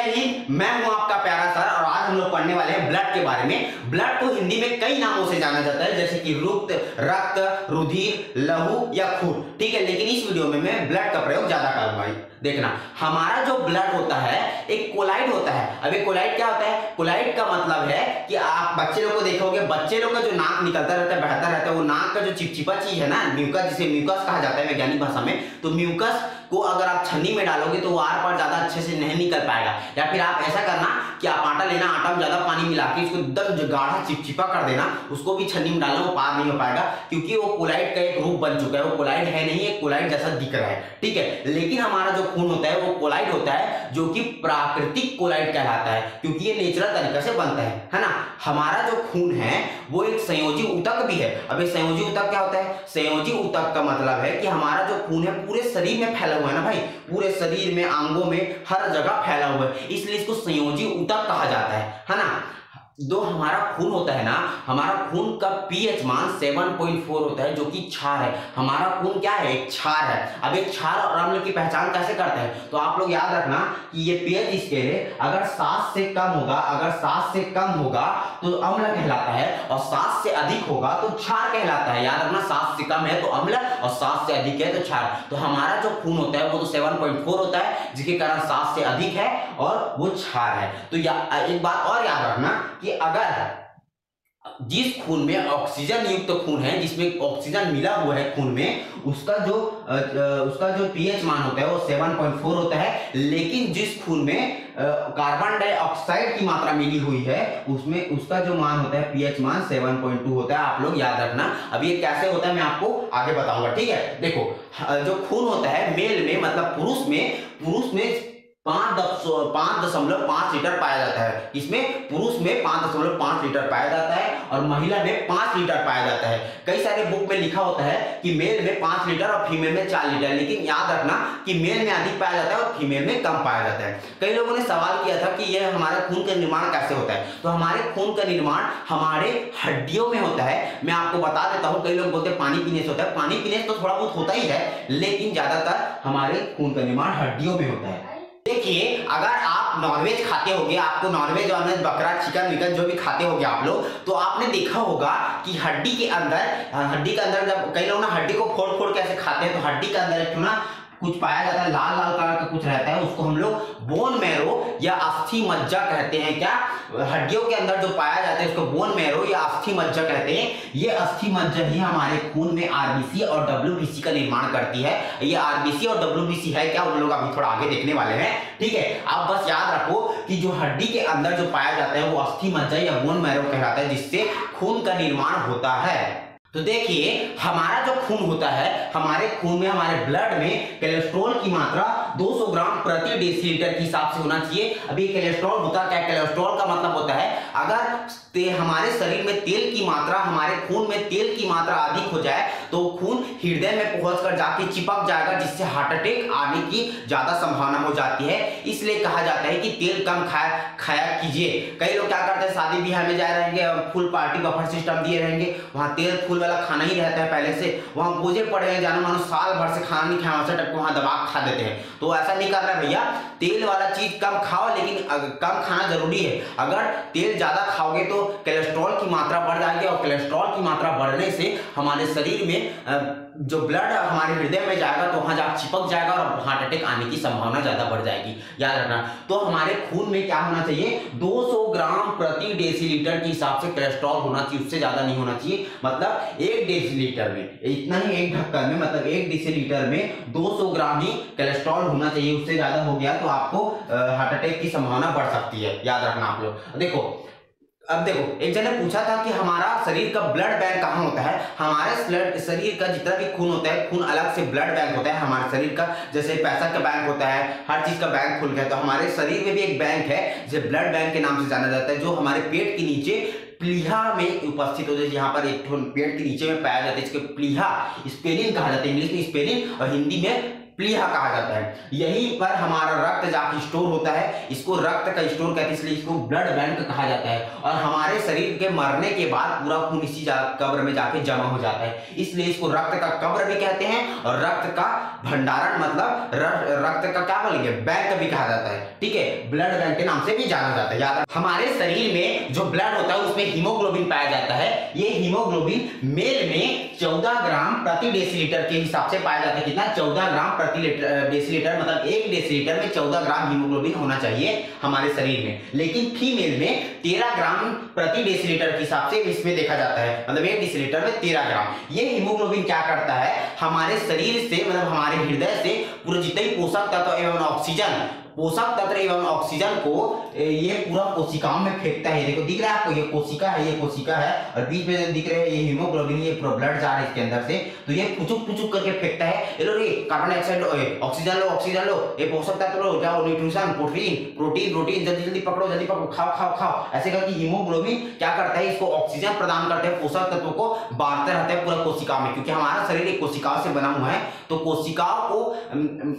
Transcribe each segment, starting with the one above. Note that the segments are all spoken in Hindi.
जय हिंद, मैं हूं आपका प्यारा सर और आज हम लोग पढ़ने वाले हैं ब्लड के बारे में। ब्लड को हिंदी में कई नामों से जाना जाता है, जैसे कि रक्त, रुधिर, लहू या खून। ठीक है, लेकिन इस वीडियो में मैं ब्लड का प्रयोग ज्यादा करूंगा। देखना, हमारा जो ब्लड होता है एक कोलाइड होता है। अब ये कोलाइड क्या होता है? कोलाइड का मतलब है कि आप बच्चे लोग को देखोगे, बच्चे लोग का जो नाक निकलता रहता है, बहता रहता है, वो नाक का जो चिपचिपा चीज है ना, म्यूकस, जिसे म्यूकस कहा जाता है वैज्ञानिक भाषा में, तो म्यूकस को अगर आप छन्नी में डालोगे तो वो आर पार ज्यादा अच्छे से नहीं निकल पाएगा। या फिर आप ऐसा करना कि आप आटा लेना, आटा में ज्यादा पानी मिला के इसको एकदम गाढ़ा चिपचिपा कर देना, उसको भी छन्नी में डालना, वो पार नहीं हो पाएगा, क्योंकि वो कोलाइड का एक रूप बन चुका है। वो कोलाइड है नहीं, एक कोलाइड जैसा दिख रहा है। ठीक है, लेकिन हमारा जो खून होता है वो कोलाइड होता है, जो कि प्राकृतिक कोलाइड कहलाता है, क्योंकि ये नेचुरल तरीके से बनता है ना। हमारा जो खून है वो एक संयोजी ऊतक भी है। अब ये संयोजी ऊतक क्या होता है? संयोजी ऊतक का मतलब है कि हमारा जो खून है पूरे शरीर में फैला हुआ है ना भाई, पूरे शरीर में, अंगों में, हर जगह फैला हुआ है, इसलिए इसको संयोजी ऊतक कहा जाता है ना। जो हमारा खून होता है ना, हमारा खून का पीएच मान 7.4 होता है, जो कि क्षार है। हमारा खून क्या है? एक क्षार है। अब एक क्षार और अम्ल की पहचान कैसे करते हैं? तो आप लोग याद रखना कि ये पीएच स्केल है, अगर 7 से कम होगा, अगर 7 से कम होगा तो अम्ल कहलाता है, और 7 से अधिक होगा तो क्षार कहलाता है। याद रखना, 7 से कम है तो अम्ल और 7 से अधिक है तो क्षार। तो हमारा जो खून होता है वो तो 7.4 होता है, जिसके कारण 7 से अधिक है और वो क्षार है। तो एक बात और याद रखना कि अगर जिस खून में ऑक्सीजन युक्त खून है, जिसमें ऑक्सीजन मिला हुआ है खून में, उसका जो पीएच मान होता है वो 7.4 होता है, लेकिन जिस खून में कार्बन डाइऑक्साइड की मात्रा मिली हुई है उसमें उसका जो मान होता है पीएच मान 7.2 होता है। आप लोग याद रखना। अब ये कैसे होता है मैं आपको आगे बताऊंगा। ठीक है, देखो, जो खून होता है मेल में, मतलब पुरुष में 5.5 लीटर पाया जाता है। इसमें पुरुष में 5.5 लीटर पाया जाता है और महिला में 5 लीटर पाया जाता है। कई सारे बुक में लिखा होता है कि मेल में 5 लीटर और फीमेल में 4 लीटर, लेकिन याद रखना कि मेल में अधिक पाया जाता है और फीमेल में कम पाया जाता है। कई लोगों ने सवाल किया था कि यह हमारे खून का निर्माण कैसे होता है? तो हमारे खून का निर्माण हमारे हड्डियों में होता है। मैं आपको बता देता हूं, कई लोग बोलते हैं पानी पीने से होता है। पानी पीने से तो थोड़ा बहुत होता ही है, लेकिन ज्यादातर हमारे खून का निर्माण हड्डियों में होता है। देखिए, अगर आप नॉनवेज खाते होंगे, आपको नॉनवेज बकरा, चिकन विकन जो भी खाते होंगे आप लोग, तो आपने देखा होगा कि हड्डी के अंदर जब कई लोग ना हड्डी को फोड़ फोड़ कैसे खाते हैं, तो हड्डी के अंदर एक ना कुछ पाया जाता है, लाल लाल कलर का कुछ रहता है, उसको हम लोग बोन मैरो या अस्थि मज्जा कहते हैं। क्या? हड्डियों के अंदर जो पाया जाता है उसको बोन मैरो या अस्थि मज्जा कहते हैं। ये अस्थि मज्जा ही हमारे खून में आरबीसी और डब्ल्यूबीसी का निर्माण करती है। ये आरबीसी और डब्ल्यूबीसी है क्या, उन लोग अभी थोड़ा आगे देखने वाले हैं। ठीक है, आप बस याद रखो कि जो हड्डी के अंदर जो पाया जाता है वो अस्थि मज्जा या बोन मैरो कहलाता है, जिससे खून का निर्माण होता है। तो देखिए, हमारा जो खून होता है, हमारे खून में, हमारे ब्लड में कोलेस्ट्रॉल की मात्रा 200 ग्राम प्रति डेसीलीटर के हिसाब से होना चाहिए। अभी कोलेस्ट्रॉल होता क्या है? कोलेस्ट्रॉल का मतलब होता है अगर हमारे शरीर में तेल की मात्रा, हमारे खून में तेल की मात्रा अधिक हो जाए तो खून हृदय में पहुंचकर जाके चिपक जाएगा, जिससे हार्ट अटैक आने की ज्यादा संभावना हो जाती है। इसलिए कहा जाता है कि तेल कम खाया कीजिए। कई लोग क्या करते हैं, शादी ब्याह में जाए रहेंगे, फुल पार्टी बफर सिस्टम दिए रहेंगे, वहां तेल फूल वाला खाना ही रहता है पहले से, वहां बोझे पड़े हैं, जानो मानो साल भर से खाना नहीं खाया, वहां दबा खा देते हैं। तो ऐसा नहीं करना भैया, तेल वाला चीज कम खाओ, लेकिन कम खाना जरूरी है। अगर तेल ज्यादा खाओगे तो कोलेस्ट्रॉल की मात्रा बढ़ जाएगी, और कोलेस्ट्रॉल की मात्रा बढ़ने से हमारे शरीर में जो ब्लड हमारे हृदय में जाएगा तो वहां जाकर चिपक जाएगा और हार्ट अटैक आने की संभावना ज्यादा बढ़ जाएगी। याद रखना। तो हमारे खून में क्या होना चाहिए? 200 ग्राम प्रति डेसीलीटर के हिसाब से कोलेस्ट्रॉल होना चाहिए, उससे ज्यादा नहीं होना चाहिए। मतलब 1 डेसीलीटर में इतना ही, एक ढक्कन में, मतलब 1 डेसीलीटर में 200 ग्राम ही कोलेस्ट्रॉल होना चाहिए। उससे ज्यादा हो गया तो आपको हार्ट अटैक की संभावना बढ़ सकती है। याद रखना आप लोग। देखो, अब देखो, एक जन ने पूछा था कि हमारा शरीर का ब्लड बैंक कहाँ होता है। हमारे शरीर का जितना भी खून होता है, खून अलग से ब्लड बैंक होता है हमारे शरीर का। जैसे पैसा का बैंक होता है, हर चीज का बैंक खुल गया, तो हमारे शरीर में भी एक बैंक है जिसे ब्लड बैंक के नाम से जाना जाता है, जो हमारे पेट के नीचे प्लीहा में उपस्थित हो। जैसे यहाँ पर एक पेट के नीचे में पाया जाता है, इसके प्लीहा, स्पेलिन कहा जाता है, इंग्लिश में स्पेलिन और हिंदी में प्लीहा कहा जाता है। यहीं पर हमारा रक्त जाके स्टोर होता है, इसको रक्त का स्टोर कहते हैं, इसलिए इसको ब्लड बैंक कहा जाता है। और हमारे शरीर के मरने के बाद पूरा खून इसी कब्र में जाके जमा हो जाता है, इसलिए इसको रक्त का कब्र भी कहते हैं और रक्त का भंडारण मतलब रक्त का क्या बोलेंगे, बैंक भी कहा जाता है। ठीक है, ब्लड बैंक के नाम से भी जाना जाता है। याद, हमारे शरीर में जो ब्लड होता है उसमें हीमोग्लोबिन पाया जाता है। ये हीमोग्लोबिन मेल में 14 ग्राम प्रति डेसीलीटर के हिसाब से पाया जाता है। कितना? 14 ग्राम प्रति डेसीलीटर, मतलब 1 डेसीलीटर में 14 ग्राम हीमोग्लोबिन होना चाहिए हमारे शरीर में। लेकिन फीमेल में 13 ग्राम प्रति डेसीलीटर के हिसाब से इसमें देखा जाता है, मतलब 1 डेसीलीटर में 13 ग्राम। ये हीमोग्लोबिन क्या करता है, हमारे शरीर से मतलब हमारे हृदय से पूरे जितने पोषक तत्व एवं ऑक्सीजन को ये पूरा कोशिकाओं में फेंकता है। देखो दिख रहा है आपको, ये कोशिका है, ये कोशिका है, और बीच में जो दिख रहे हैं ये हीमोग्लोबिन, ये पूरा ब्लड जा रहा है इसके अंदर से, तो ये पुचुक पुचुक करके फेंकता है। ये लो रे, कार्बन डाइऑक्साइड लो, ऑक्सीजन लो, ऑक्सीजन लो, ये पोषक तत्व लो, जाओ न्यूट्रिशन, प्रोटीन जल्दी जल्दी पकड़ो, जल्दी पकड़ो, खाओ खाओ खाओ। ऐसे करके हीमोग्लोबिन क्या करता है, इसको ऑक्सीजन प्रदान करते हैं, पोषक तत्वों को बांटते रहते हैं पूरा कोशिका में, क्योंकि हमारा शरीर एक कोशिकाओं से बना हुआ है। तो कोशिकाओं को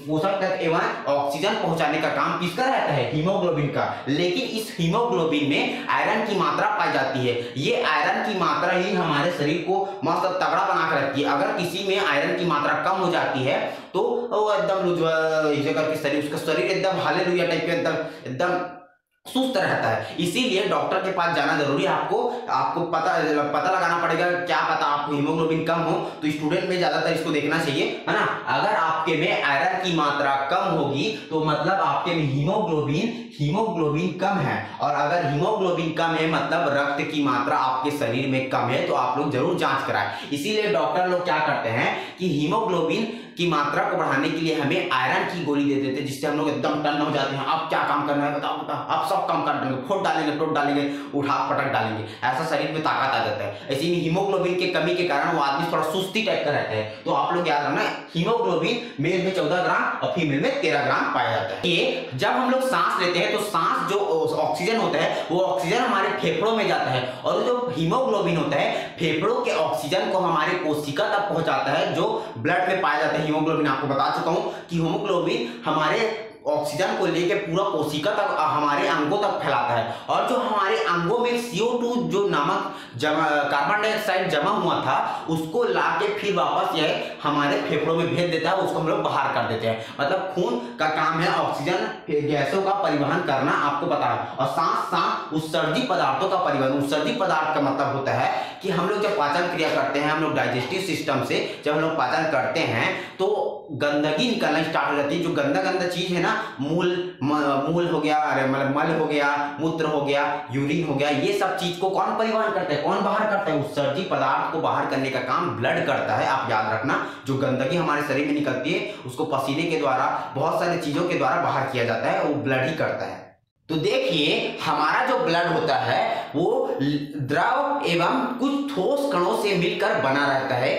पोषक तत्व एवं ऑक्सीजन पहुंचाने का काम किसका रहता है, हीमोग्लोबिन का। लेकिन इस हीमोग्लोबिन में आयरन की मात्रा पाई जाती है। ये आयरन की मात्रा ही हमारे शरीर को मस्त तगड़ा बना कर रखती है। अगर किसी में आयरन की मात्रा कम हो जाती है तो वो एकदम करके शरीर, उसका शरीर एकदम हालेलुया टाइप के एकदम सुस्त रहता है। इसीलिए डॉक्टर के पास जाना जरूरी है। आपको पता लगाना पड़ेगा, क्या पता आपको हीमोग्लोबिन कम हो, तो स्टूडेंट में ज्यादातर इसको देखना चाहिए, है ना। अगर आपके में आयरन की मात्रा कम होगी तो मतलब आपके में हीमोग्लोबिन कम है, और अगर हीमोग्लोबिन कम है मतलब रक्त की मात्रा आपके शरीर में कम है, तो आप लोग जरूर जांच कराएं। इसीलिए डॉक्टर लोग क्या करते हैं कि हीमोग्लोबिन की मात्रा को बढ़ाने के लिए हमें आयरन की गोली दे देते हैं, जिससे हम लोग एकदम टन हो जाते हैं। आप क्या काम करना है बताओ, आप सब काम कर देंगे, फोड़ डालेंगे, टोट डालेंगे, उठा पटक डालेंगे, ऐसा शरीर में ताकत आ जाता है। ऐसे में हीमोग्लोबिन की कमी के कारण वो आदमी थोड़ा सुस्ती टाइप का रहता है। तो आप लोग याद रखना, हीमोग्लोबिन मेल में 14 ग्राम और फीमेल में 13 ग्राम पाया जाता है। ये जब हम लोग सांस लेते हैं तो सांस जो ऑक्सीजन होता है वो ऑक्सीजन हमारे फेफड़ों में जाता है, और जो हीमोग्लोबिन होता है फेफड़ों के ऑक्सीजन को हमारे कोशिका तक पहुंचाता है, जो ब्लड में पाया जाता है। हीमोग्लोबिन आपको बता चुका हूं कि हीमोग्लोबिन हमारे ऑक्सीजन को लेकर पूरा कोशिका तक, हमारे अंगों तक फैलाता है, और जो हमारे अंगों में CO2 जो नमक कार्बन डाइऑक्साइड जमा हुआ था उसको लाके फिर वापस यह हमारे फेफड़ों में भेज देता है, उसको हम लोग बाहर कर देते हैं। मतलब खून का काम है ऑक्सीजन गैसों का परिवहन करना, आपको पता है। और साथ साथ उत्सर्जित पदार्थों का परिवहन। उत्सर्जित पदार्थ का मतलब होता है कि हम लोग जब पाचन क्रिया करते हैं, हम लोग डाइजेस्टिव सिस्टम से जब हम लोग पाचन करते हैं तो गंदगी निकलना स्टार्ट हो जाती है। जो गंदा चीज है ना, मूल हो गया, मतलब मल हो गया, मूत्र हो गया, यूरिन हो गया, ये सब चीज को कौन परिवहन करता है, कौन बाहर करता है, उत्सर्जित पदार्थ को बाहर करने का काम ब्लड करता है। आप याद रखना, जो गंदगी हमारे शरीर में निकलती है उसको पसीने के द्वारा, बहुत सारी चीजों के द्वारा बाहर किया जाता है, वो ब्लड ही करता है। तो देखिए हमारा जो ब्लड होता है वो द्रव एवं कुछ ठोस कणों से मिलकर बना रहता है।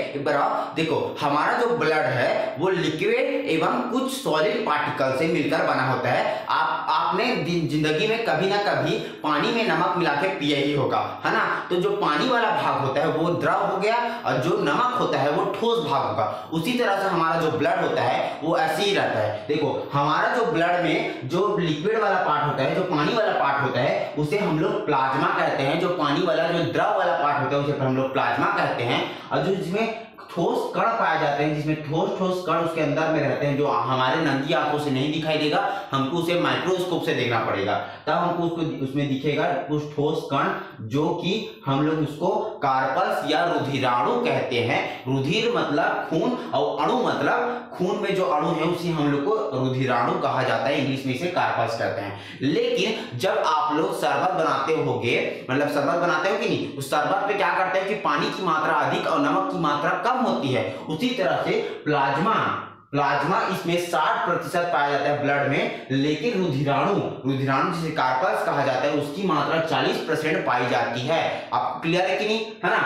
देखो हमारा जो ब्लड है वो लिक्विड एवं कुछ सॉलिड पार्टिकल से मिलकर बना होता है। आपने जिंदगी में कभी ना कभी पानी में नमक मिला के पिया ही होगा, है ना। तो जो पानी वाला भाग होता है वो द्रव हो गया, और जो नमक होता है वो ठोस भाग होगा। उसी तरह से हमारा जो ब्लड होता है वो ऐसे ही रहता है। देखो हमारा जो ब्लड में जो लिक्विड वाला पार्ट होता है, जो पानी वाला पार्ट होता है, उसे हम लोग प्लाज्मा कहते हैं। जो पानी वाला, जो द्रव वाला पार्ट होता है उसे हम लोग प्लाज्मा कहते हैं। और जो जिसमें ठोस कण पाए जाते हैं, जिसमें ठोस कण उसके अंदर में रहते हैं, जो हमारे नंगी आंखों से नहीं दिखाई देगा, हमको उसे माइक्रोस्कोप से देखना पड़ेगा, तब हमको उसमें दिखेगा कुछ ठोस कण, जो कि हम लोग उसको कार्पल्स या रुधिराणु कहते हैं। रुधिर मतलब खून और अणु मतलब खून में जो अणु है उसे हम लोग को रुधिराणु कहा जाता है, इंग्लिश में इसे कार्पल्स कहते हैं। लेकिन जब आप लोग शरबत बनाते होगे, मतलब शरबत बनाते हो कि नहीं, उस शरबत में क्या करते हैं कि पानी की मात्रा अधिक और नमक की मात्रा कम होती है। उसी तरह से प्लाज्मा इसमें 60% पाया जाता है ब्लड में, लेकिन रुधिराणु जिसे कार्पल्स कहा जाता है उसकी मात्रा 40% पाई जाती है। आपको क्लियर है कि नहीं, है ना।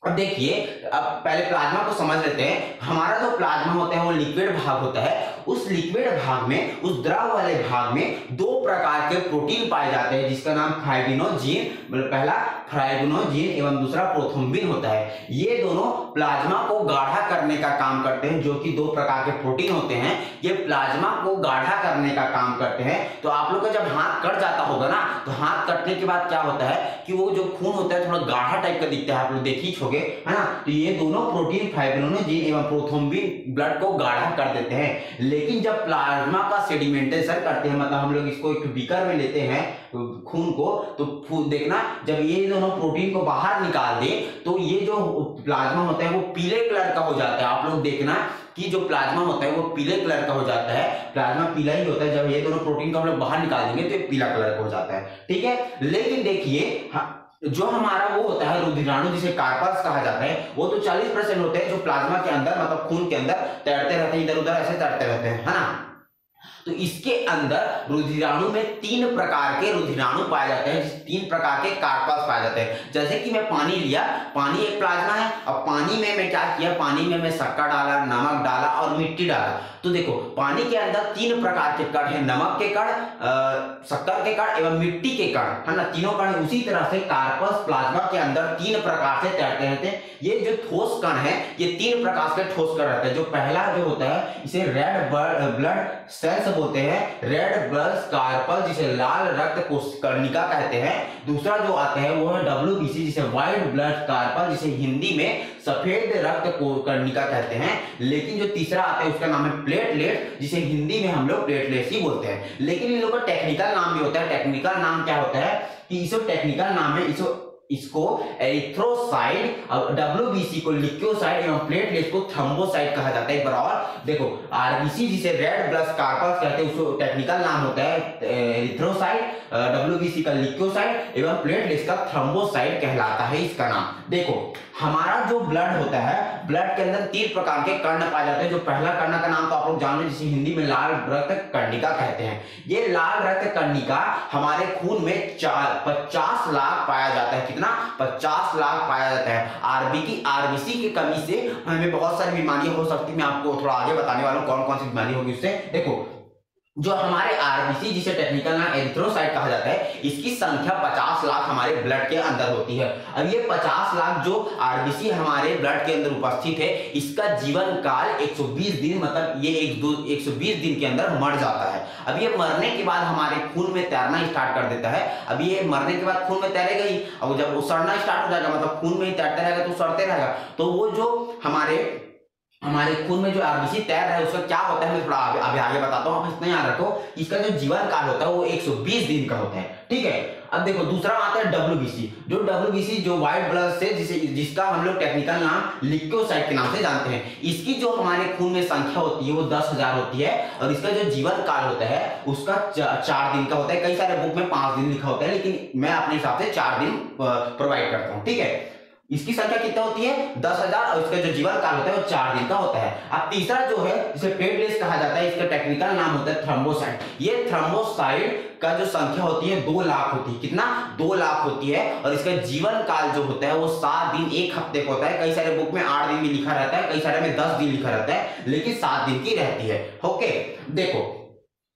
अब देखिए, अब पहले प्लाज्मा को समझ लेते हैं। हमारा जो प्लाज्मा होता है वो लिक्विड भाग होता है, उस लिक्विड भाग में, उस द्रव वाले भाग में दो प्रकार के प्रोटीन पाए जाते हैं, जिसका नाम फाइब्रिनोजेन, मतलब पहला फाइब्रिनोजेन एवं दूसरा प्रोथ्रोम्बिन होता है। ये दोनों प्लाज्मा को गाढ़ा करने का काम करते हैं, जो कि दो प्रकार के प्रोटीन होते हैं, ये प्लाज्मा को गाढ़ा करने का काम करते हैं। तो आप लोग का जब हाथ कट जाता होगा ना, तो हाथ कटने के बाद क्या होता है कि वो जो खून होता है थोड़ा गाढ़ा टाइप का दिखता है, आप लोग देख ही होगे, है ना। तो ये दोनों प्रोटीन फाइब्रिनोजेन एवं प्रोथ्रोम्बिन ब्लड को गाढ़ा कर देते हैं। लेकिन जब प्लाज्मा का सेडिमेंटेशन करते हैं, मतलब हम लोग इसको एक बीकर में लेते हैं खून को, तो देखना जब ये दोनों प्रोटीन को बाहर निकाल दे तो ये जो प्लाज्मा होता है वो पीले कलर का हो जाता है। आप लोग देखना कि जो प्लाज्मा होता है वो पीले कलर का हो जाता है, प्लाज्मा पीला ही होता है। जब ये दोनों प्रोटीन को हम लोग बाहर निकाल देंगे तो ये पीला कलर का हो जाता है, ठीक है। लेकिन देखिए जो हमारा वो होता है रुधिराणु, जिसे कार्पस कहा जाता है, वो तो 40% होते हैं जो प्लाज्मा के अंदर, मतलब खून के अंदर तैरते रहते हैं, इधर उधर ऐसे तैरते रहते हैं, है ना। तो इसके अंदर रुधिराणु में 3 प्रकार के रुधिराणु पाए जाते हैं, 3 प्रकार के कार्पस पाए जाते हैं। जैसे कि मैं पानी लिया, पानी एक प्लाज्मा है, अब पानी में मैं क्या किया, पानी में मैं शक्कर डाला, नमक डाला और मिट्टी डाला। तो देखो पानी के अंदर 3 प्रकार के कण हैं, नमक के कण, शक्कर के कण एवं मिट्टी के कण, है ना, तीनों कण। उसी तरह से कार्पस प्लाज्मा के अंदर 3 प्रकार से तैरते रहते हैं। ये जो ठोस कण है, ये 3 प्रकार के ठोस कण रहते हैं। जो पहला जो होता है इसे रेड ब्लड सेल्स बोलते हैं, रेड ब्लड कार्पल, जिसे लाल रक्त कर्णिका कहते हैं। दूसरा जो आता है वो है WBC, जिसे व्हाइट ब्लड कार्पल, जिसे हिंदी में सफेद रक्त कर्णिका कहते हैं। लेकिन जो तीसरा आता है उसका नाम है प्लेटलेट, जिसे हिंदी में हम लोग प्लेटलेट्स ही बोलते हैं। लेकिन इन लोगों का टेक्निकल नाम भी होता है। टेक्निकल नाम क्या होता है कि टेक्निकल नाम है इसको एरिथ्रोसाइट, और WBC को लिक्योसाइट एवं प्लेटलेट्स को थ्रोम्बोसाइट कहा जाता है। एक बार और देखो, RBC जिसे रेड ब्लड कार्पस कहते हैं, उसको टेक्निकल नाम होता है एरिथ्रोसाइट, WBC का लिक्योसाइट एवं प्लेटलेट्स का थ्रोम्बोसाइट कहलाता है इसका नाम। देखो हमारा जो ब्लड होता है, ब्लड के अंदर 3 प्रकार के कर्ण पाए जाते हैं। जो पहला कर्ण का नाम तो आप लोग जान रहे हैं, जिसे हिंदी में लाल रक्त कर्णिका कहते हैं। ये लाल रक्त कर्णिका हमारे खून में 50 लाख पाया जाता है। कितना? 50 लाख पाया जाता है। RBC की कमी से हमें बहुत सारी बीमारियां हो सकती है। मैं आपको थोड़ा आगे बताने वाला हूं कौन कौन सी बीमारी होगी उससे। देखो जो हमारे RBC, जिसे टेक्निकल नाम एरिथ्रोसाइट कहा जाता है, इसकी संख्या 50 लाख हमारे ब्लड के अंदर होती है। अब ये 50 लाख जो RBC हमारे ब्लड के अंदर उपस्थित है, इसका जीवन काल 120 दिन, मतलब ये 120 दिन के अंदर मर जाता है। अब ये मरने के बाद हमारे खून में तैरना स्टार्ट कर देता है। अब ये मरने के बाद खून में तैरेगा ही, अब जब वो सड़ना स्टार्ट हो जाएगा, मतलब खून में ही तैरता रहेगा तो सड़ते रहेगा। तो वो जो हमारे खून में जो RBC तैर रहा है उसका क्या होता है, मैं थोड़ा आगे बताता हूँ। आप इतना याद रखो, इसका जो जीवन काल होता है वो 120 दिन का होता है, ठीक है। अब देखो दूसरा आता है WBC। जो WBC जो व्हाइट ब्लड से, जिसका हम लोग टेक्निकल नाम लिक्योसाइट के नाम से जानते हैं, इसकी जो हमारे खून में संख्या होती है वो 10,000 होती है। और इसका जो जीवन काल होता है उसका 4 दिन का होता है। कई सारे बुक में 5 दिन लिखा होता है, लेकिन मैं अपने हिसाब से 4 दिन प्रोवाइड करता हूँ, ठीक है। इसकी संख्या कितना होती है? 10,000, और इसका जो जीवन काल होता है वो 4 दिन का होता है। अब तीसरा जो है जिसे प्लेटलेट्स कहा जाता है, इसका टेक्निकल नाम होता है थ्रोम्बोसाइट। ये थ्रोम्बोसाइट का जो संख्या होती है 2 लाख होती है। कितना? 2 लाख होती है। और इसका जीवन काल जो होता है वो 7 दिन 1 हफ्ते का होता है। कई सारे बुक में 8 दिन भी लिखा रहता है, कई सारे में 10 दिन लिखा रहता है, लेकिन 7 दिन की रहती है। ओके, देखो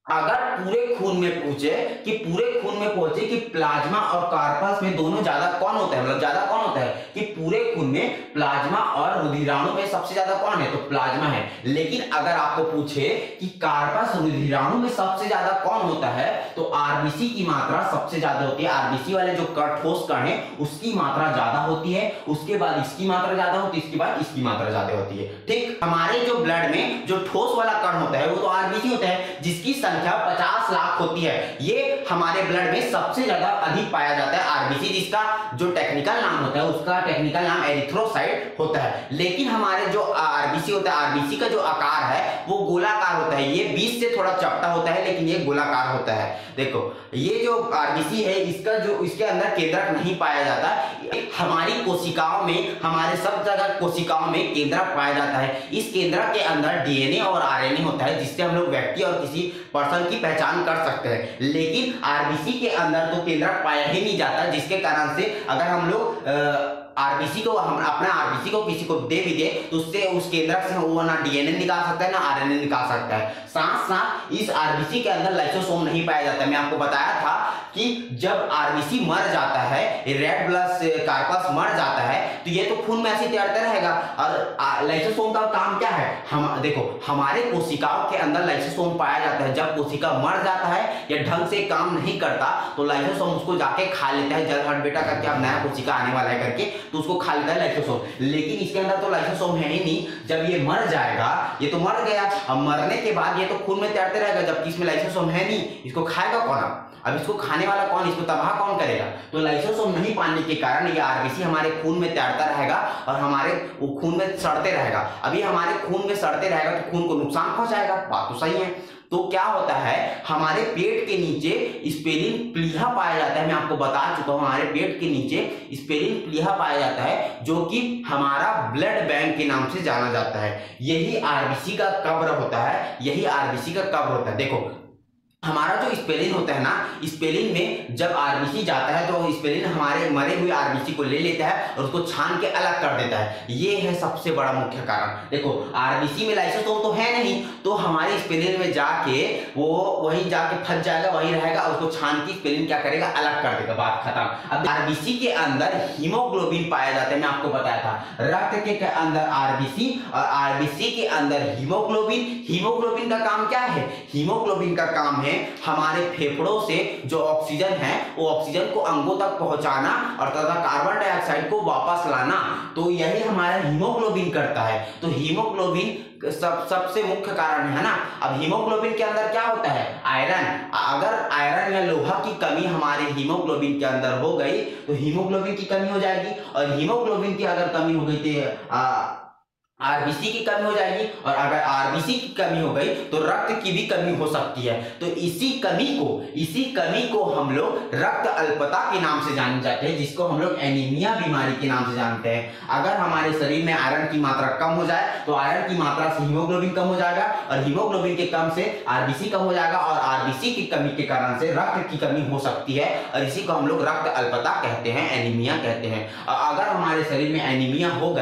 अगर पूरे खून में पूछे कि प्लाज्मा और कार्पस में दोनों ज्यादा कौन होता है, मतलब ज्यादा कौन होता है, कि पूरे खून में प्लाज्मा और रुधिराणु में सबसे ज्यादा कौन है, तो प्लाज्मा है। लेकिन अगर आपको पूछे कि कार्पस रुधिराणु में सबसे ज्यादा कौन होता है, तो RBC की मात्रा सबसे ज्यादा होती है। RBC वाले जो ठोस कण है उसकी मात्रा ज्यादा होती है, उसके बाद इसकी मात्रा ज्यादा होती है, इसके बाद इसकी मात्रा ज्यादा होती है, ठीक। हमारे जो ब्लड में जो ठोस वाला कण होता है वो तो RBC होता है, जिसकी संख्या 50 लाख होती है। ये हमारे ब्लड में सबसे ज्यादा अधिक पाया जाता है RBC, जिसका जो टेक्निकल नाम होता है उसका टेक्निकल नाम एरिथ्रोसाइट होता है। लेकिन हमारे जो RBC होता है, RBC का जो आकार है वो गोलाकार होता है। ये बीच से थोड़ा चपटा होता है, लेकिन ये गोलाकार होता है। देखो ये जो RBC है, इसके अंदर केंद्रक नहीं पाया जाता। हमारी कोशिकाओं में, हमारे सब जगह कोशिकाओं में केंद्रक पाया जाता है। इस केंद्रक के अंदर DNA और RNA होता है, जिससे हम लोग व्यक्ति और किसी पर्सन की पहचान कर सकते हैं। लेकिन RBC के अंदर तो केंद्रक पाया ही नहीं जाता, जिसके कारण से अगर हम लोग आरबीसी को हम अपना आरबीसी को किसी को दे भी दे तो उससे उस केंद्रक से वो ना डीएनए निकाल सकता है ना आरएनए निकाल सकता है। साथ साथ इस आरबीसी के अंदर लाइसोसोम नहीं पाया जाता है। मैं आपको बताया था कि जब आरबीसी मर जाता है, रेड ब्लड कॉर्पस मर जाता है, तो ये तो खून में ऐसे तैरता रहेगा। और लाइसोसोम का काम क्या है, हम देखो हमारे कोशिकाओं के अंदर लाइसोसोम पाया जाता है। जब कोशिका मर जाता है या ढंग से काम नहीं करता तो लाइसोसोम उसको जाके खा लेता है। जल हट बेटा करके अब नया कोशिका आने वाला है करके तो उसको खा लेता है लाइसोसोम। लेकिन इसके अंदर तो लाइसोसोम है ही नहीं। जब ये मर जाएगा, ये तो मर गया, अब मरने के बाद ये तो खून में तैरते रहेगा, जबकि इसमें लाइसोसोम है नहीं। इसको खाएगा कौन? अब इसको खाने वाला कौन, इसको तबाह कौन करेगा? तो लाइसोसोम नहीं पाने के कारण ये आरबीसी हमारे खून में तैरता रहेगा और हमारे खून में सड़ते रहेगा। अभी हमारे खून में सड़ते रहेगा तो खून को नुकसान पहुंचाएगा, बात तो सही है। तो क्या होता है, हमारे पेट के नीचे स्पेलिन प्लीहा पाया जाता है। मैं आपको बता चुका हूं, हमारे पेट के नीचे स्पेलिन प्लीहा पाया जाता है, जो कि हमारा ब्लड बैंक के नाम से जाना जाता है। यही आरबीसी का कब्र होता है, यही आरबीसी का कब्र होता है। देखो हमारा जो स्पेलिन होता है ना, स्पेलिन में जब आरबीसी जाता है तो स्पेलिन हमारे मरे हुए आरबीसी को ले लेता है और उसको छान के अलग कर देता है। ये है सबसे बड़ा मुख्य कारण। देखो आरबीसी में लाइसोसोम तो है नहीं, तो हमारे स्पेलिन में जाके वो वहीं जाके फंस जाएगा, वहीं रहेगा, उसको छान के स्पेलिन क्या करेगा, अलग कर देगा, बात खत्म। अब आरबीसी के अंदर हीमोग्लोबिन पाया जाता है। मैं आपको बताया था रक्त के अंदर आरबीसी और आरबीसी के अंदर हीमोग्लोबिन। हीमोग्लोबिन का काम क्या है? हीमोग्लोबिन का काम है हमारे फेफड़ों से जो ऑक्सीजन है वो ऑक्सीजन को अंगों तक पहुंचाना और तथा कार्बन डाइऑक्साइड को वापस लाना। तो यही हमारा हीमोग्लोबिन करता है। तो हीमोग्लोबिन सबसे मुख्य कारण है ना। अब हीमोग्लोबिन के अंदर क्या होता है, आयरन। अगर आयरन या लोहा की कमी हमारे हीमोग्लोबिन के अंदर हो गई तो हीमोग्लोबिन की कमी हो जाएगी, और हीमोग्लोबिन की अगर कमी हो गई तो आरबीसी की कमी हो जाएगी, और अगर आरबीसी की कमी हो गई तो रक्त की भी कमी हो सकती है। तो इसी कमी को हम लोग रक्त अल्पता के नाम से जाने जाते हैं, जिसको हम लोग एनीमिया बीमारी के नाम से जानते हैं। अगर हमारे शरीर में आयरन की मात्रा कम हो जाए तो आयरन की मात्रा से हीमोग्लोबिन कम हो जाएगा, और हीमोग्लोबिन के कम से आरबीसी कम हो जाएगा, और आरबीसी की कमी के कारण से रक्त की कमी हो सकती है, और इसी को हम लोग रक्त अल्पता कहते हैं, एनीमिया कहते हैं। अगर हमारे शरीर में एनीमिया हो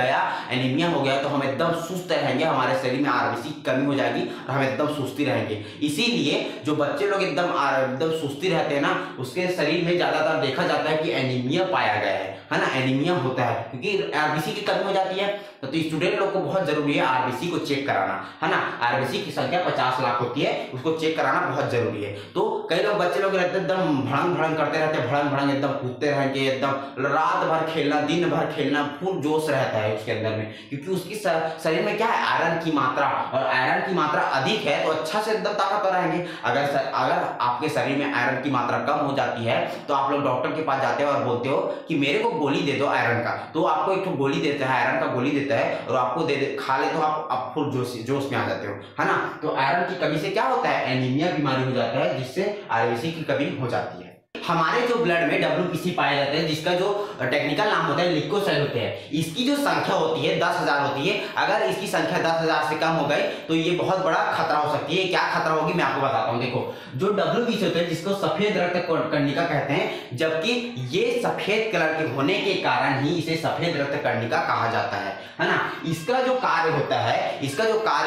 गया तो हम एकदम सुस्त रहेंगे, हमारे शरीर में आरबीसी की कमी हो जाएगी और हम एकदम सुस्ती रहेंगे। इसीलिए जो बच्चे लोग एकदम सुस्ती रहते हैं ना, उसके शरीर में ज्यादातर देखा जाता है कि एनीमिया पाया गया है ना, एनीमिया होता है क्योंकि आरबीसी की कमी हो जाती है। तो स्टूडेंट लोग को बहुत जरूरी है आरबीसी को चेक कराना, है ना। आरबीसी की संख्या 50 लाख होती है, उसको चेक कराना बहुत जरूरी है। तो कई लोग बच्चे लोग रहते एकदम भड़ंग भड़ंग करते रहते हैं, भड़ंग एकदम कूदते रहेंगे, एकदम रात भर खेलना, दिन भर खेलना, फुल जोश रहता है उसके अंदर में, क्योंकि उसकी शरीर में क्या है, आयरन की मात्रा, और आयरन की मात्रा अधिक है तो अच्छा से एकदम ताकतवर रहेंगे। अगर आपके शरीर में आयरन की मात्रा कम हो जाती है तो आप लोग डॉक्टर के पास जाते हो और बोलते हो कि मेरे को गोली दे दो आयरन का, तो आपको एक गोली देता है, आयरन का गोली देता है, और आपको खा ले तो आप फुल जोश में आ जाते हो, है ना। तो आयरन की कमी से क्या होता है, एनीमिया बीमारी हो जाता है, जिससे आरबीसी की कमी हो जाती है। हमारे जो ब्लड में डब्ल्यूबीसी पाए जाते हैं, जिसका जो टेक्निकल नाम होता है ल्यूकोसाइट होते हैं, इसकी जो संख्या होती है 10,000 होती है। अगर इसकी संख्या 10,000 से कम हो गई तो ये बहुत बड़ा खतरा हो सकती है। क्या खतरा होगी मैं आपको बताता हूँ। देखो जो डब्ल्यूबीसी होते हैं, जिसको सफेद रक्त कणिका कहते हैं, जबकि ये सफेद कलर के होने के कारण ही इसे सफेद रक्त कणिका कहा जाता है ना। इसका जो कार्य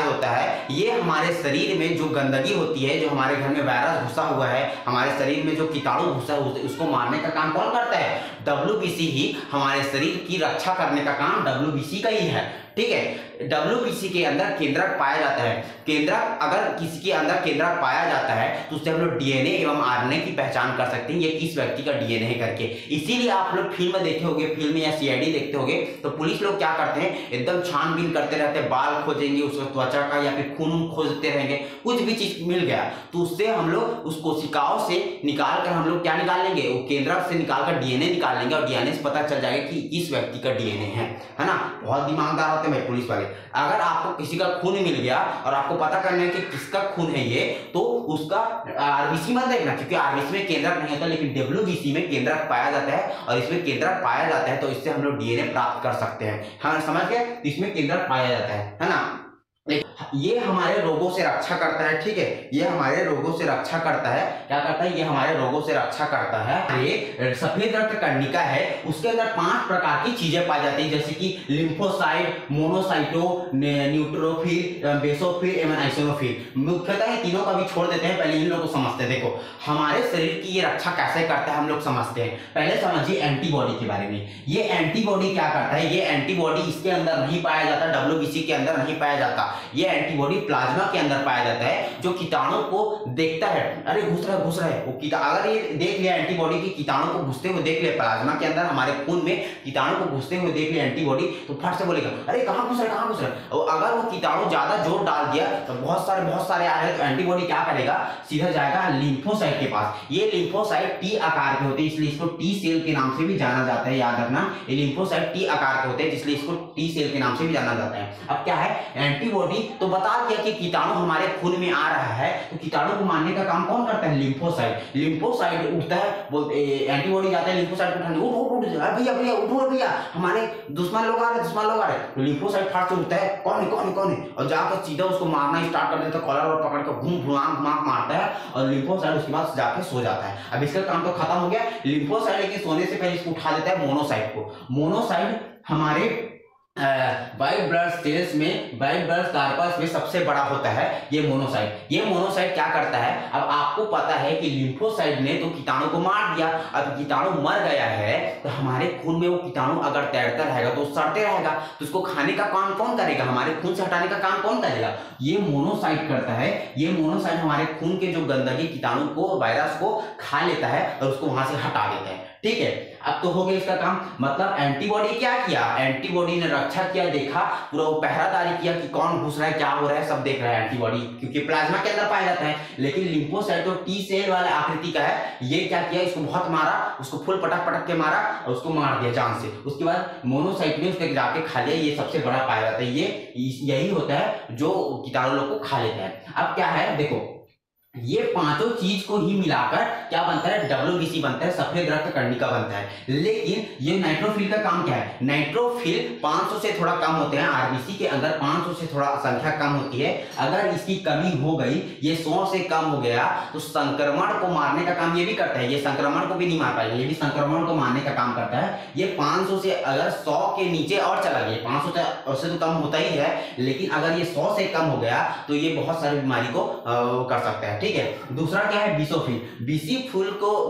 होता है ये हमारे शरीर में जो गंदगी होती है, जो हमारे घर में वायरस घुसा हुआ है, हमारे शरीर में जो कीटाणु उसको मारने का काम कौन करता है, डब्ल्यूबीसी ही। हमारे शरीर की रक्षा करने का काम डब्ल्यूबीसी का ही है, ठीक है। डब्ल्यूबीसी के अंदर केंद्रक पाया जाता है। केंद्रक, अगर किसी के अंदर केंद्रक पाया जाता है तो उससे हम लोग डीएनए एवं आरएनए की पहचान कर सकते हैं, ये किस व्यक्ति का डीएनए है करके। इसीलिए आप लोग फिल्म देखे होंगे, फिल्म या सीआईडी देखते होंगे, तो पुलिस लोग क्या करते हैं, एकदम छानबीन करते रहते हैं, बाल खोजेंगे, उसका त्वचा का या फिर खून खोजते रहेंगे, कुछ भी चीज मिल गया तो उससे हम लोग उस कोशिकाओं से निकाल कर हम लोग क्या निकाल लेंगे, वो केंद्रक से निकाल कर डीएनए निकाल लेंगे, और डीएनए से पता चल जाएगा कि इस व्यक्ति का डीएनए है ना। बहुत दिमागदार होते हैं पुलिस वाले। अगर आपको किसी का खून मिल गया और आपको पता करना है कि किसका खून है ये, तो उसका आरबीसी मत देखना, क्योंकि आरबीसी में केंद्रक नहीं होता, लेकिन डब्ल्यूबीसी में केंद्रक पाया जाता है, और इसमें केंद्रक पाया जाता है तो इससे हम लोग डीएनए प्राप्त कर सकते हैं। हाँ समझ गए, इसमें केंद्रक पाया जाता है ना। ये हमारे रोगों से रक्षा करता है, ठीक है, ये हमारे रोगों से रक्षा करता है। क्या करता है? ये हमारे रोगों से रक्षा करता है। ये सफेद रक्त कणिका है, उसके अंदर 5 प्रकार की चीजें पाई जाती है, जैसे कि लिम्फोसाइट, मोनोसाइटो, न्यूट्रोफिल, बेसोफिल एवं आइसोनोफिल। मुख्यतः ये तीनों का भी छोड़ देते हैं, पहले इन लोगों को समझते हैं। देखो हमारे शरीर की ये रक्षा कैसे करता है हम लोग समझते हैं। पहले समझिए एंटीबॉडी के बारे में। ये एंटीबॉडी क्या करता है? ये एंटीबॉडी इसके अंदर नहीं पाया जाता, डब्ल्यूबीसी के अंदर नहीं पाया जाता। ये एंटीबॉडी प्लाज्मा के अंदर पाया जाता है, जो कीटाणु को देखता है। अरे घुस रहा है वो अगर ये देख लिया एंटीबॉडी की कीटाणु को घुसते हुए देख लिया प्लाज्मा के अंदर, हमारे खून में कीटाणु को घुसते हुए देख लिया एंटीबॉडी, तो फट से बोलेगा अरे कहाँ घुस रहा है। और अगर वो कीटाणु ज्यादा जोर डाल दिया तो बहुत सारे आ रहे हैं, तो एंटीबॉडी क्या करेगा? सीधा जाएगा लिम्फोसाइट के पास। ये लिम्फोसाइट टी आकार के होते हैं, इसलिए इसको टी सेल के नाम से भी जाना जाता है। याद रखना, ये लिम्फोसाइट टी आकार के होते हैं, इसलिए इसको टी सेल के नाम से भी जाना जाता है। अब क्या है? एंटीबॉडी तो बता दिया कि कीटाणु हमारे खून में आ रहा है, तो कीटाणु को मारने का काम कौन करता है? लिम्फोसाइट। लिम्फोसाइट उठता है, एंटीबॉडी जाता है लिम्फोसाइट को उठाने, उठ भैया उठो भैया, हमारे दुश्मन लोग आ रहे। तो लिम्फोसाइट फाट से उठता है, कौन है, और जाकर सीधा उसको मारना स्टार्ट कर देता है, कॉलर और पकड़ कर घुमा मारता है, और लिम्फोसाइट उसके बाद जाके सो जाता है। अब इसका काम तो खत्म हो गया। लिम्फोसाइट लेकिन सोने से पहले इसको उठा देता है मोनोसाइट को। मोनोसाइट हमारे व्हाइट ब्लड सेल्स में, व्हाइट ब्लड कार्पस में सबसे बड़ा होता है ये मोनोसाइट। ये मोनोसाइट क्या करता है? अब आपको पता है कि लिम्फोसाइट ने तो कीटाणु को मार दिया, अब कीटाणु मर गया है, तो हमारे खून में वो कीटाणु अगर तैरता रहेगा तो सड़ते रहेगा, तो उसको खाने का काम कौन करेगा? हमारे खून से हटाने का काम कौन करेगा? ये मोनोसाइट करता है। ये मोनोसाइट हमारे खून के जो गंदगी कीटाणु को, वायरस को खा लेता है और उसको वहां से हटा देता है, ठीक है। अब तो हो गया इसका काम। मतलब एंटीबॉडी क्या किया? एंटीबॉडी ने रक्षा किया, देखा, पूरा पहरादारी किया कि कौन घुस रहा है, क्या हो रहा है, सब देख रहा है एंटीबॉडी, क्योंकि प्लाज्मा के अंदर पाया जाता है। लेकिन लिम्फोसाइट तो टी सेल वाला आकृति का है, ये क्या किया? इसको बहुत मारा, उसको फुल पटक के मारा और उसको मार दिया जान से। उसके बाद मोनोसाइट ने उसके जाके खा लिया। ये सबसे बड़ा पाया जाता है, ये यही होता है जो कीटाणु लोग को खा लेता है। अब क्या है? देखो ये पांचों चीज को ही मिलाकर क्या बनता है? डब्ल्यूबीसी बनता है, सफेद रक्त कणिका बनता है। लेकिन ये नाइट्रोफिल का काम क्या है? नाइट्रोफिल 500 से थोड़ा कम होते हैं, आरबीसी के अंदर 500 से थोड़ा संख्या कम होती है। अगर इसकी कमी हो गई, ये 100 से कम हो गया, तो संक्रमण को मारने का काम ये भी करता है। ये संक्रमण को भी नहीं मार पाएगा, ये भी संक्रमण को मारने का काम करता है। ये 500 से अगर 100 के नीचे और चला गया, 500 से तो कम होता ही है, लेकिन अगर ये 100 से कम हो गया तो ये बहुत सारी बीमारी को कर सकता है, ठीक है। दूसरा क्या है? बीसोफिल।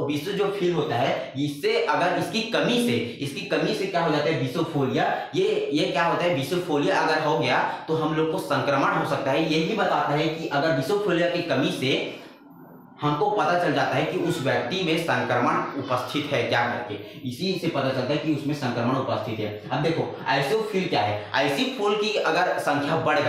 बीसो जो फील होता है, इससे अगर इसकी कमी से क्या हो जाता है? बीसोफोलिया। ये क्या होता है? बीसोफोलिया अगर हो गया तो हम लोग को संक्रमण हो सकता है। यही बताता है कि अगर बीसोफोलिया की कमी से हमको पता चल जाता है कि उस व्यक्ति में संक्रमण उपस्थित है, क्या करके इसी से पता चलता है कि उसमें संक्रमण उपस्थित है। अब देखो आइसोफिल क्या है? आइसोफिल की अगर संख्या बढ़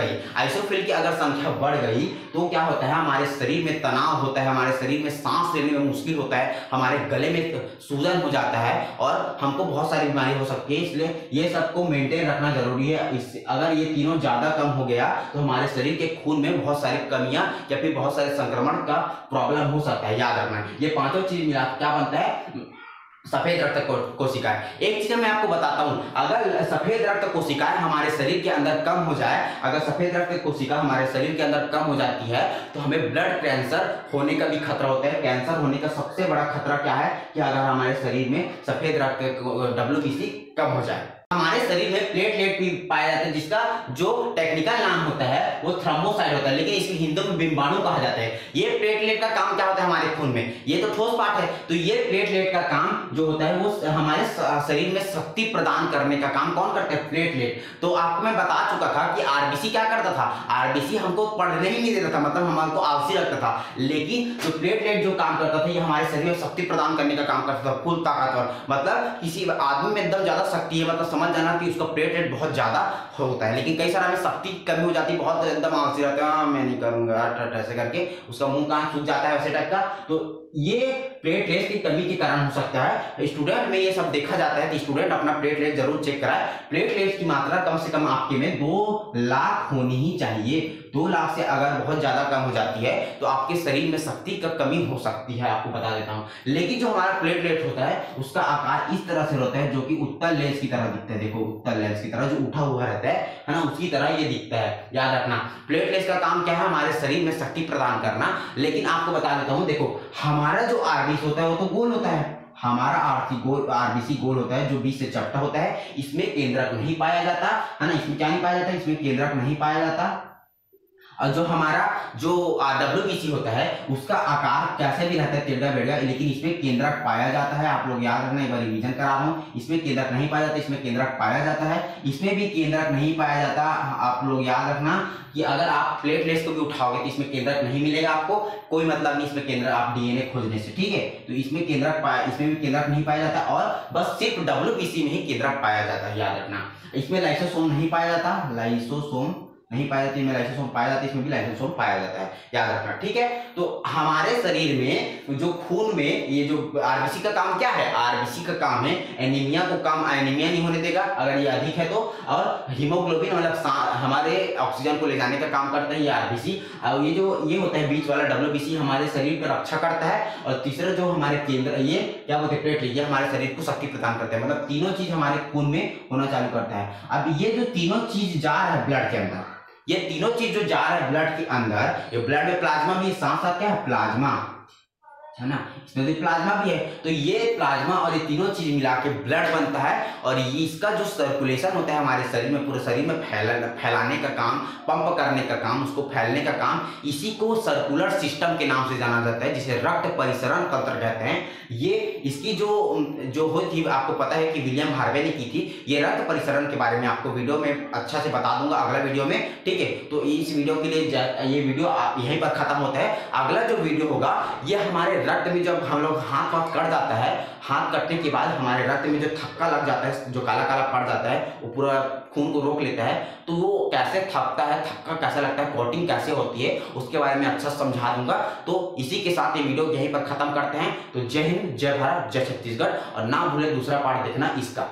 गई, तो क्या होता है? हमारे शरीर में तनाव होता है, हमारे शरीर में सांस लेने में मुश्किल होता है, हमारे गले में सूजन हो जाता है और हमको बहुत सारी बीमारी हो सकती है। इसलिए ये सबको मेंटेन रखना जरूरी है। अगर ये तीनों ज्यादा कम हो गया तो हमारे शरीर के खून में बहुत सारी कमियां या फिर बहुत सारे संक्रमण का प्रॉब्लम हो सकता है। याद रखना, ये पांचों चीज मिला क्या बनता है? सफेद रक्त कोशिकाएं। एक चीज मैं आपको बताता हूं, अगर सफेद रक्त कोशिकाएं हमारे शरीर के अंदर कम हो जाए, अगर सफेद रक्त कोशिका हमारे शरीर के अंदर कम हो जाती है तो हमें ब्लड कैंसर होने का भी खतरा होता है। कैंसर होने का सबसे बड़ा खतरा क्या है? कि अगर हमारे शरीर में सफेद रक्त डब्ल्यूबीसी कम हो जाए। हमारे शरीर में प्लेटलेट भी पाया जाता है, जिसका जो टेक्निकल नाम होता है वो थ्रोम्बोसाइट होता है, लेकिन इसको हिंदी में बिंबाणु कहा जाता है। ये प्लेटलेट का काम क्या होता है? हमारे खून में ये तो ठोस पार्ट है, तो ये प्लेटलेट का काम जो होता है वो हमारे शरीर में शक्ति प्रदान करने का काम कौन करता है? प्लेटलेट। तो आपको मैं बता चुका था कि आरबीसी क्या करता था? आरबीसी हमको पढ़ने ही नहीं देता था, मतलब हमको आलसी रखता था। लेकिन जो प्लेटलेट जो काम करता था, ये हमारे शरीर में शक्ति प्रदान करने का काम करता था, फुल ताकतवर। मतलब किसी आदमी में एकदम ज्यादा शक्ति है, मतलब समझ जाना कि उसका प्लेटलेट बहुत ज्यादा होता है। लेकिन कई सारा में शक्ति की कमी हो जाती है, बहुत एकदम आलसी रहता है, मैं नहीं करूंगा ऐसे करके उसका मुंह कहाँ सूख जाता है, वैसे टाइप का। तो ये प्लेटलेट की कमी के कारण हो सकता है। स्टूडेंट में ये सब देखा जाता है, तो स्टूडेंट अपना प्लेटलेट जरूर चेक कराए। प्लेटलेट की मात्रा कम से कम आपके में 2 लाख होनी ही चाहिए। 2 लाख से अगर बहुत ज्यादा कम हो जाती है तो आपके शरीर में शक्ति का कमी हो सकती है, आपको बता देता हूं। लेकिन जो हमारा प्लेटलेट होता है उसका आकार इस तरह से होता है जो कि उत्तल लेंस की तरह दिखता है। देखो उत्तल लेंस की तरह जो उठा हुआ रहता है ना, उसकी तरह ये दिखता है। याद रखना प्लेटलेट्स का काम क्या है, हमारे शरीर में शक्ति प्रदान करना। लेकिन आपको बता देता हूं, देखो हमारा जो आरबीसी होता है वो तो गोल होता है, हमारा आरबीसी गोल होता है जो बीच से चपटा होता है। इसमें केंद्रक नहीं पाया जाता है ना, इसमें क्या नहीं पाया जाता, इसमें केंद्रक नहीं पाया जाता। और जो हमारा जो डब्ल्यूबीसी होता है उसका आकार कैसे भी रहता है टेढ़ा बेढ़ा, लेकिन इसमें केंद्रक पाया जाता है। आप लोग याद रखना, एक बार रिवीजन करा रहा हूँ, इसमें केंद्रक नहीं पाया जाता, इसमें केंद्रक पाया जाता है। इसमें भी केंद्रक नहीं पाया जाता। आप लोग याद रखना कि अगर आप प्लेटलेट्स को भी उठाओगे तो इसमें केंद्रक नहीं मिलेगा आपको, कोई मतलब नहीं इसमें केंद्र आप डीएनए खोजने से, ठीक है। तो इसमें इसमें भी केंद्रक नहीं पाया जाता और बस सिर्फ डब्ल्यूबीसी में ही केंद्रक पाया जाता है, याद रखना। इसमें लाइसोसोम नहीं पाया जाता, लाइसोसोम नहीं पाया जाती, में लाइसोसोम पाया जाता है, इसमें भी लाइसोसोम पाया जाता है, याद रखना, ठीक है। तो हमारे शरीर में जो खून में ये जो आरबीसी का काम क्या है, आरबीसी का काम है एनीमिया को कम, एनीमिया नहीं होने देगा अगर ये अधिक है तो, और हीमोग्लोबिन मतलब हमारे ऑक्सीजन को ले जाने का काम करता है ये आरबीसी। और ये जो ये होता है बीच वाला डब्ल्यूबीसी हमारे शरीर पर रक्षा करता है। और तीसरा जो हमारे केंद्र ये क्या बोलते हैं प्लेटलेट, ये हमारे शरीर को शक्ति प्रदान करते हैं। मतलब तीनों चीज हमारे खून में होना चालू करता है। अब ये जो तीनों चीज जा रहा है ब्लड के अंदर, ये तीनों चीज जो जा रहा है ब्लड के अंदर, ये ब्लड में प्लाज्मा भी साथ साथ क्या है, प्लाज्मा है ना, इसमें भी प्लाज्मा भी है। तो ये प्लाज्मा और ये तीनों चीज मिला के ब्लड बनता है। और ये इसका जो सर्कुलेशन होता है हमारे शरीर में, पूरे शरीर में फैलाने का काम, पंप करने का काम, उसको फैलने का काम, इसी को सर्कुलर सिस्टम के नाम से जाना जाता है, जिसे रक्त परिसरण तंत्र कहते हैं। ये इसकी जो हुई थी आपको पता है कि विलियम हार्वे ने की थी। ये रक्त परिसरण के बारे में आपको वीडियो में अच्छा से बता दूंगा अगला वीडियो में, ठीक है। तो इस वीडियो के लिए ये वीडियो यहीं पर खत्म होता है। अगला जो वीडियो होगा ये हमारे रक्त में, जब हम लोग हाथ कट जाता है, हाथ कटने के बाद हमारे रक्त में जो थक्का लग जाता है, जो काला काला पड़ जाता है, वो पूरा खून को रोक लेता है। तो वो कैसे थकता है, थक्का कैसे लगता है, कोटिंग कैसे होती है, उसके बारे में अच्छा समझा दूंगा। तो इसी के साथ ये वीडियो यहीं पर खत्म करते हैं। तो जय हिंद, जय भारत, जय छत्तीसगढ़। और ना भूले दूसरा पार्ट देखना इसका।